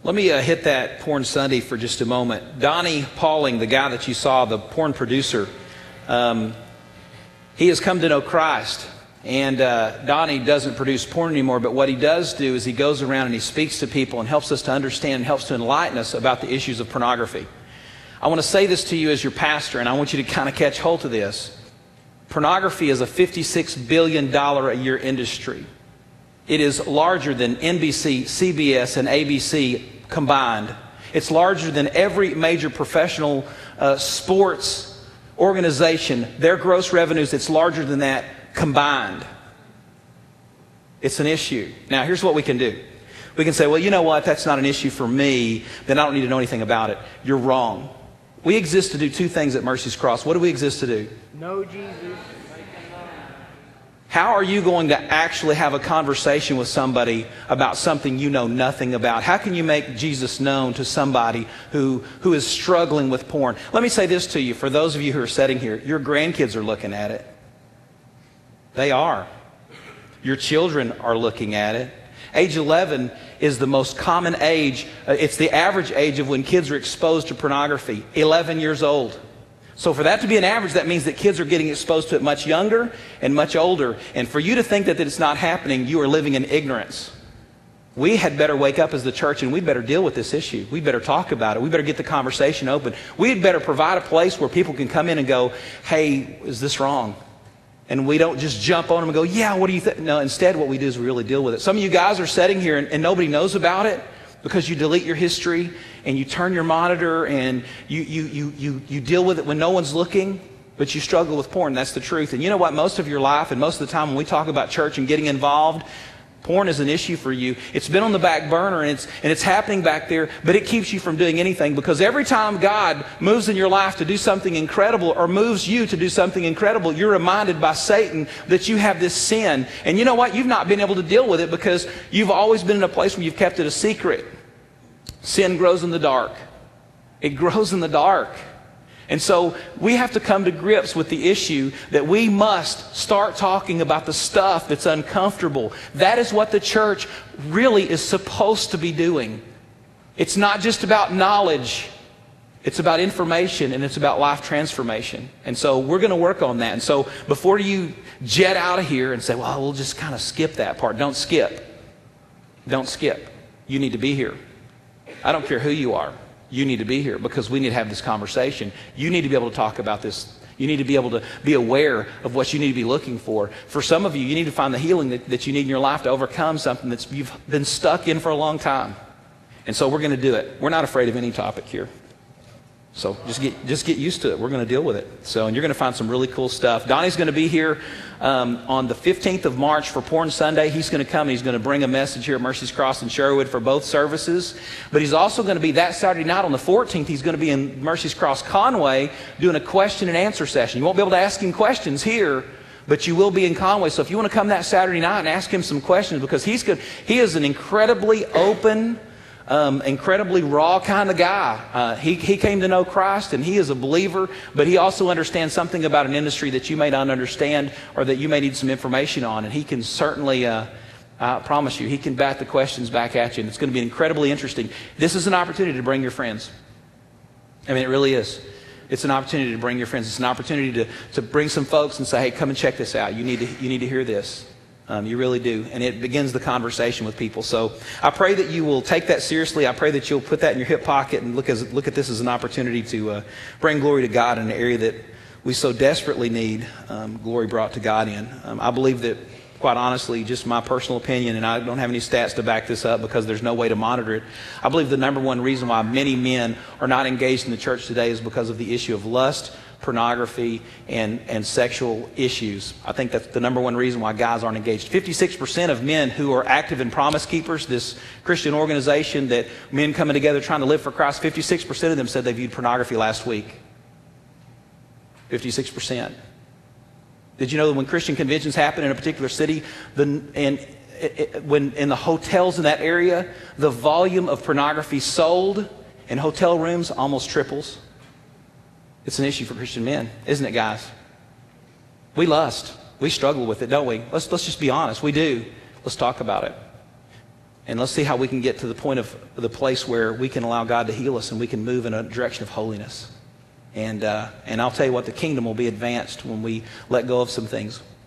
Let me hit that Porn Sunday for just a moment. Donnie Pauling, the guy that you saw, the porn producer, he has come to know Christ. And Donnie doesn't produce porn anymore, but what he does do is he goes around and he speaks to people and helps us to understand and helps to enlighten us about the issues of pornography. I want to say this to you as your pastor, and I want you to kind of catch hold of this. Pornography is a $56 billion a year industry. It is larger than NBC, CBS, and ABC combined. It's larger than every major professional sports organization. Their gross revenues, it's larger than that combined. It's an issue. Now, here's what we can do. We can say, well, you know what? That's not an issue for me. Then I don't need to know anything about it. You're wrong. We exist to do two things at Mercy's Cross. What do we exist to do? Know Jesus. How are you going to actually have a conversation with somebody about something you know nothing about? How can you make Jesus known to somebody who is struggling with porn? Let me say this to you. For those of you who are sitting here, your grandkids are looking at it. They are. Your children are looking at it. Age 11 is the most common age. It's the average age of when kids are exposed to pornography. 11 years old. So for that to be an average, that means that kids are getting exposed to it much younger and much older. And for you to think that it's not happening, you are living in ignorance. We had better wake up as the church and we better deal with this issue. We better talk about it. We better get the conversation open. We'd better provide a place where people can come in and go, hey, is this wrong? And we don't just jump on them and go, yeah, what do you think? No, instead what we do is we really deal with it. Some of you guys are sitting here and nobody knows about it because you delete your history and you turn your monitor and you deal with it when no one's looking, but you struggle with porn. That's the truth. And you know what? Most of your life and most of the time when we talk about church and getting involved, porn is an issue for you. It's been on the back burner and it's happening back there, but it keeps you from doing anything because every time God moves in your life to do something incredible or moves you to do something incredible, you're reminded by Satan that you have this sin. And you know what? You've not been able to deal with it because you've always been in a place where you've kept it a secret. Sin grows in the dark. It grows in the dark. And so we have to come to grips with the issue that we must start talking about the stuff that's uncomfortable. That is what the church really is supposed to be doing. It's not just about knowledge. It's about information and it's about life transformation. And so we're going to work on that. And so before you jet out of here and say, well, we'll just kind of skip that part. Don't skip. Don't skip. You need to be here. I don't care who you are. You need to be here because we need to have this conversation. You need to be able to talk about this. You need to be able to be aware of what you need to be looking for. For some of you, you need to find the healing that you need in your life to overcome something that you've been stuck in for a long time. And so we're going to do it. We're not afraid of any topic here. So just get used to it. We're going to deal with it. So, and you're going to find some really cool stuff. Donnie's going to be here on the 15th of March for Porn Sunday. He's going to come and he's going to bring a message here at Mercy's Cross in Sherwood for both services. But he's also going to be that Saturday night on the 14th. He's going to be in Mercy's Cross Conway doing a question and answer session. You won't be able to ask him questions here, but you will be in Conway. So if you want to come that Saturday night and ask him some questions, because he is an incredibly open, incredibly raw kind of guy. He came to know Christ and he is a believer, but he also understands something about an industry that you may not understand or that you may need some information on. And he can certainly, I promise you, he can bat the questions back at you. And it's going to be incredibly interesting. This is an opportunity to bring your friends. I mean, it really is. It's an opportunity to bring your friends. It's an opportunity to bring some folks and say, hey, come and check this out. You need to hear this. You really do. And it begins the conversation with people. So I pray that you will take that seriously. I pray that you'll put that in your hip pocket and look at this as an opportunity to bring glory to God in an area that we so desperately need glory brought to God in. I believe that, quite honestly, just my personal opinion, and I don't have any stats to back this up because there's no way to monitor it. I believe the number one reason why many men are not engaged in the church today is because of the issue of lust, pornography, and sexual issues. I think that's the number one reason why guys aren't engaged. 56% of men who are active in Promise Keepers, this Christian organization that men coming together trying to live for Christ, 56% of them said they viewed pornography last week. 56%. Did you know that when Christian conventions happen in a particular city, when in the hotels in that area, the volume of pornography sold in hotel rooms almost triples? It's an issue for Christian men, isn't it, guys? We lust. We struggle with it, don't we? Let's just be honest. We do. Let's talk about it. And let's see how we can get to the point of the place where we can allow God to heal us and we can move in a direction of holiness. And I'll tell you what, the kingdom will be advanced when we let go of some things.